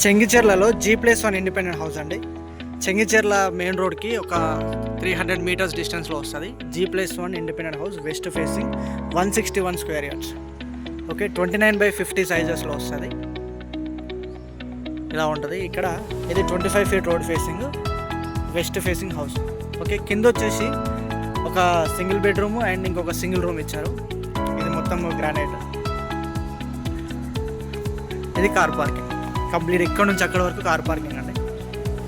చెంగిచెర్లలో G+1 independent house అండి. Chengicherla main రోడ్కి ఒక 300 మీటర్స్ డిస్టెన్స్లో వస్తుంది. G+1 independent house, west facing, 161 square yards. Okay, 29/50 సైజెస్లో వస్తుంది. ఇలా ఉంటుంది. ఇక్కడ ఇది 25 feet road facing, west facing house. Okay, కింద వచ్చేసి ఒక సింగిల్ బెడ్రూమ్ అండ్ ఇంకొక సింగిల్ రూమ్ ఇచ్చారు. ఇది మొత్తం గ్రానైట్. ఇది కార్ పార్కింగ్ కంప్లీట్. ఇక్కడ నుంచి అక్కడ వరకు కార్ పార్కింగ్ అండి.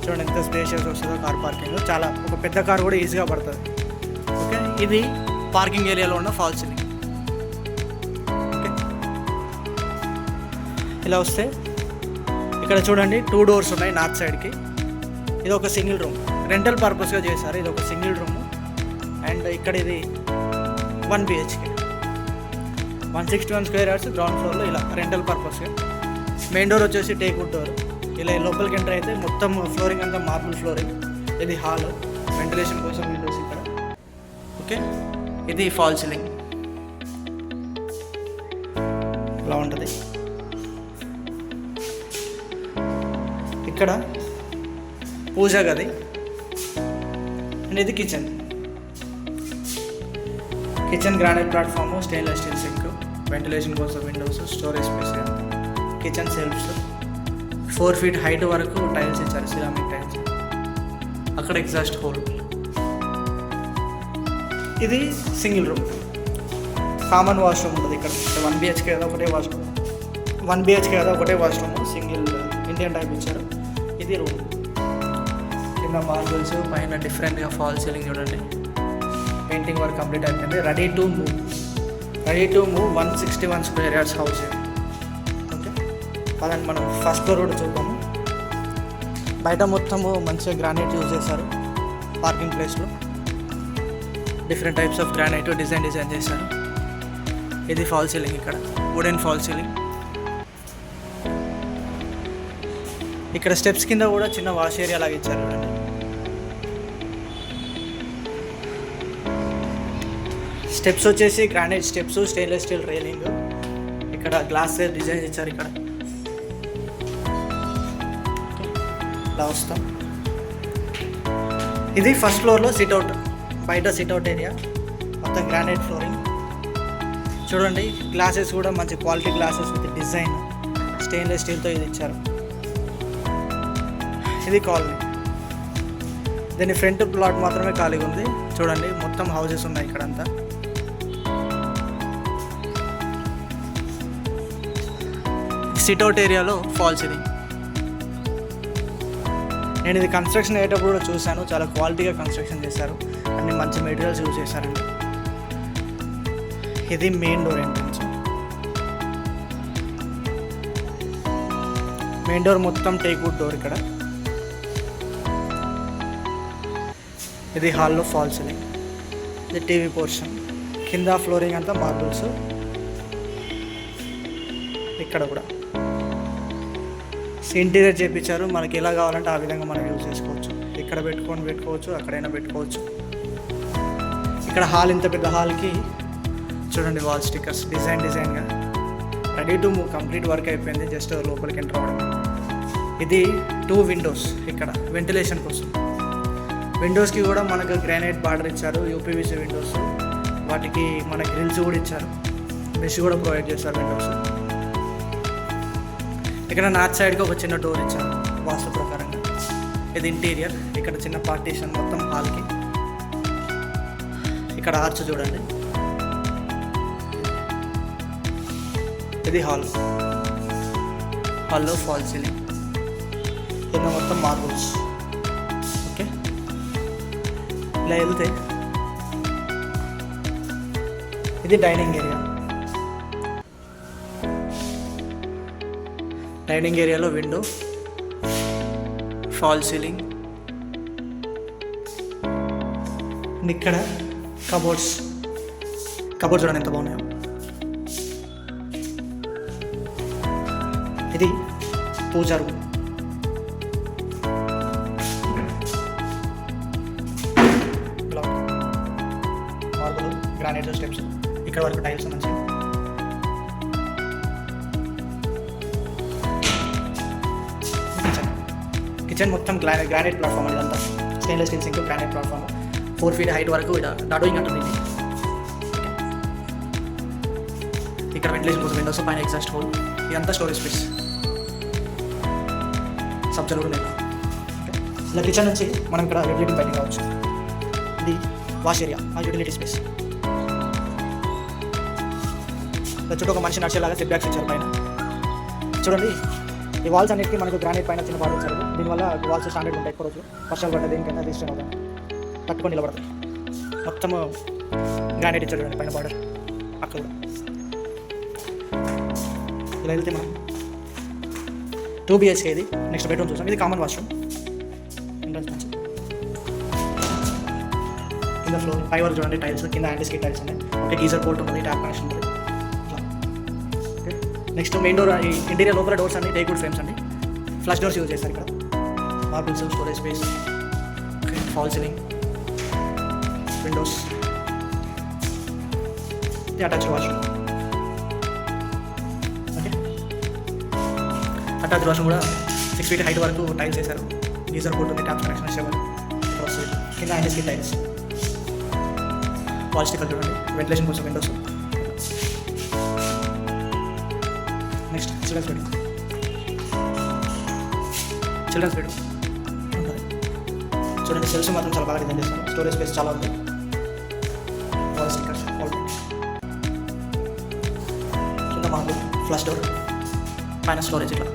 చూడండి ఎంత స్పేషియస్ వస్తుందో కార్ పార్కింగ్. చాలా ఒక పెద్ద కార్ కూడా ఈజీగా పడుతుంది. ఓకే, ఇది పార్కింగ్ ఏరియాలో ఉన్న ఫాల్ సీలింగ్. ఓకే, ఇలా వస్తే ఇక్కడ చూడండి 2 డోర్స్ ఉన్నాయి నార్త్ సైడ్కి. ఇది ఒక సింగిల్ రూమ్, రెంటల్ పర్పస్గా చేశారు. ఇది ఒక సింగిల్ రూమ్ అండ్ ఇక్కడ ఇది 1 BHK, 161 స్క్వేర్ యార్డ్స్, గ్రౌండ్ ఫ్లోర్లో ఇలా రెంటల్ పర్పస్గా. మెయిన్ డోర్ వచ్చేసి టేక్వుడ్ డోర్. ఇలా లోపలికి ఎంటర్ అయితే మొత్తం ఫ్లోరింగ్ అంతా మార్బుల్ ఫ్లోరింగ్. ఇది హాల్, వెంటిలేషన్ కోసం విండోస్ ఇక్కడ. ఓకే, ఇది ఫాల్ సీలింగ్ ఇలా ఉంటుంది. ఇక్కడ పూజా గది అండ్ ఇది kitchen. Kitchen granite platform, stainless steel sink, ventilation కోసం windows, storage space, kitchen shelves, 4 feet height వరకు టైల్స్ ఇచ్చారు, సిరామిక్ టైల్స్. అక్కడ ఎగ్జాస్ట్ హోల్. ఇది సింగిల్ రూమ్, కామన్ వాష్రూమ్ ఉంటుంది ఇక్కడ. 1 BHK కదా ఒకటే వాష్రూమ్, 1 BHK కదా ఒకటే వాష్రూమ్, సింగిల్ ఇండియన్ టైప్ ఇచ్చారు. ఇది రూమ్. కింద మార్బుల్స్, పైన డిఫరెంట్గా ఫాల్ సీలింగ్ చూడండి. పెయింటింగ్ వర్క్ కంప్లీట్ అయిపోయింది. Ready to move 161 square yards house. Okay, అదండి మనం ఫస్ట్ ఫ్లోర్ కూడా చూద్దాము. బయట మొత్తము మంచిగా గ్రానైట్ యూజ్ చేశారు. పార్కింగ్ ప్లేస్లో different types of granite design చేశారు. ఇది ఫాల్ సీలింగ్, ఇక్కడ వుడెన్ ఫాల్ సీలింగ్. ఇక్కడ స్టెప్స్ కింద కూడా చిన్న వాష్ ఏరియా లాగా ఇచ్చారు చూడండి. స్టెప్స్ వచ్చేసి granite steps, stainless steel railing. ఇక్కడ గ్లాస్ డిజైన్ ఇచ్చారు. ఇక్కడ ఇలా వస్తాం. ఇది ఫస్ట్ ఫ్లోర్లో సిట్అవుట్, బయట సిట్అవుట్ ఏరియా, మొత్తం గ్రానైట్ ఫ్లోరింగ్. చూడండి గ్లాసెస్ కూడా మంచి quality glasses with design, stainless స్టీల్తో ఇది ఇచ్చారు. ఇది కాలనీ. దీని ఫ్రంట్ ప్లాట్ మాత్రమే ఖాళీగా ఉంది. చూడండి మొత్తం హౌసెస్ ఉన్నాయి ఇక్కడంతా. సిట్అవుట్ ఏరియాలో ఫాల్ సీలింగ్. నేను ఇది కన్స్ట్రక్షన్ అయ్యేటప్పుడు కూడా చూశాను. చాలా క్వాలిటీగా కన్స్ట్రక్షన్ చేశారు, అన్ని మంచి మెటీరియల్స్ యూజ్ చేశారండి. ఇది main door entrance. Main door మొత్తం టేక్వుడ్ డోర్. ఇక్కడ ఇది హాల్లో ఫాల్ సీలింగ్. ఇది టీవీ పోర్షన్. కింద ఫ్లోరింగ్ అంతా మార్బుల్స్. ఇక్కడ కూడా ఇంటీరియర్ చేయించారు. మనకి ఎలా కావాలంటే ఆ విధంగా మనం యూజ్ చేసుకోవచ్చు. ఇక్కడ పెట్టుకోవచ్చు, అక్కడైనా పెట్టుకోవచ్చు. ఇక్కడ హాల్, ఇంత పెద్ద హాల్కి చూడండి వాల్ స్టిక్కర్స్ డిజైన్గా. Ready to move, complete work అయిపోయింది. జస్ట్ లోపలికి ఎంటర్ అవ్వడం. ఇది 2 విండోస్ ఇక్కడ వెంటిలేషన్ కోసం. విండోస్కి కూడా మనకు గ్రానైట్ బార్డర్ ఇచ్చారు, UPVC విండోస్. వాటికి మన గ్రిల్స్ కూడా ఇచ్చారు, మెష్ కూడా ప్రొవైడ్ చేశారు విండోస్. ఇక్కడ నార్త్ సైడ్కి ఒక చిన్న డోర్ ఇచ్చారు వాస్తు ప్రకారంగా. ఇది ఇంటీరియర్. ఇక్కడ చిన్న పార్టీషన్ మొత్తం హాల్కి. ఇక్కడ ఆర్చ్ చూడండి. ఇది హాల్లో ఫాల్ సీలింగ్. కింద మొత్తం మార్బుల్స్. ఓకే, ఇలా వెళ్తే ఇది డైనింగ్ ఏరియా. డైనింగ్ ఏరియాలో విండో, ఫాల్ సీలింగ్. ఇక్కడ కబోర్డ్స్ చూడండి ఎంత బాగున్నాయో. ఇది పూజా రూమ్. Marble, granite steps. ఇక్కడ వరకు టైల్స్ మంచిగా. కిచెన్ మొత్తం గ్రానైట్ ప్లాట్ఫామ్ ఇదంతా, stainless steel sync granite platform, 4 feet height వరకు ఇక్కడ డడోయింగ్ అంటుంది ఇది. ఇక్కడ వెంటిలేషన్ కోసం విండోస్, పైన ఎగ్జాస్ట్ హోల్, ఇదంతా స్టోరేజ్ స్పేస్, సబ్జలు కూడా ఉన్నాయి. ఇలా కిచెన్ నుంచి మనం ఇక్కడ యూటిలిటీ బయటకు రావచ్చు. ఇది వాష్ ఏరియా, ఆ యూటిలిటీ స్పేస్. చుట్టూ ఒక మనిషి నడిచేలాగా సెట్ బ్యాక్స్ ఇచ్చారు పైన. చూడండి ఈ వాల్స్ అన్నిటికీ మనకు గ్రానైట్ పైన చిన్న బార్డర్ ఇచ్చారు. దీనివల్ల వాల్స్ స్టాండర్డ్ ఉంటాయి, ఎక్కువ రోజు వర్షాలు పడ్డ దేనికైనా రిజిస్టర్ అవుతాయి, తట్టుకొని నిలబడతాయి. మొత్తం గ్రానైట్ ఇచ్చారు చూడండి పైన బార్డర్. అక్కడ కూడా ఇలా వెళ్తే మనం 2 BHK ఇది. నెక్స్ట్ బెడ్రూమ్ చూసాం. ఇది కామన్ వాష్రూమ్, ఎంట్రన్స్ మంచి కింద ఫ్లోర్ 5 వరకు చూడండి టైల్స్, కింద యాంటీస్కిడ్ టైల్స్ ఉన్నాయి. ఓకే, గీజర్ పోర్ట్ ఉంటుంది, ట్యాప్ కనెక్షన్ ఉంటుంది. నెక్స్ట్ మెయిన్ డోర్, ఈ ఇంటీరియర్ లోపల డోర్స్ అన్ని టేక్వుడ్ ఫ్రేమ్స్ అండి. ఫ్లష్ డోర్స్ యూజ్ చేస్తారు ఇక్కడ. Marbles, storage space, false ceiling, windows. ఇది attached washroom. Okay, attached washroom కూడా 6 feet హైట్ వరకు టైల్స్ వేశారు. గీజర్ పోర్ట్ ఉంది, ట్యాప్ కనెక్షన్ షవర్ వస్తుంది. కింద యాంటీస్కిడ్ టైల్స్, వాల్ స్టిక్కర్ చూడండి, వెంటిలేషన్ కోసం windows. Next children's bed. Children's bed చూడండి, సెల్స్ మాత్రం చాలా బాగా డిజైన్ చేస్తారు. స్టోరేజ్ స్పేస్ చాలా ఉంది. వాల్ స్టిక్కర్స్, కింద మాకు ఫ్లష్ డోర్, పైన స్టోరేజ్. ఇట్లా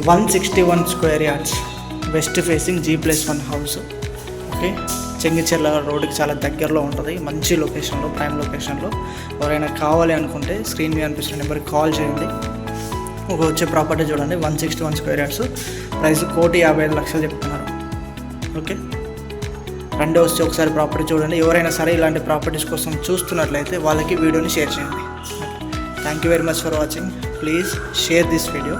161 square yards, west facing G+1 house. Okay, Chengicherla రోడ్డుకి చాలా దగ్గరలో ఉంటుంది, మంచి లొకేషన్లో, ప్రైమ్ లొకేషన్లో. ఎవరైనా కావాలి అనుకుంటే స్క్రీన్ మీద అనిపిస్తున్న నెంబర్కి కాల్ చేయండి. ఒక వచ్చే ప్రాపర్టీ చూడండి, 161 square yards, ప్రైస్ 1,55,00,000 చెప్తున్నారు. ఓకే, రెండో వచ్చి ఒకసారి ప్రాపర్టీ చూడండి. ఎవరైనా సరే ఇలాంటి ప్రాపర్టీస్ కోసం చూస్తున్నట్లయితే వాళ్ళకి వీడియోని షేర్ చేయండి. Thank you very much for watching. Please share this video.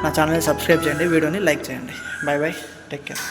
నా ఛానల్ని సబ్స్క్రైబ్ చేయండి, వీడియోని లైక్ చేయండి. By by, take care.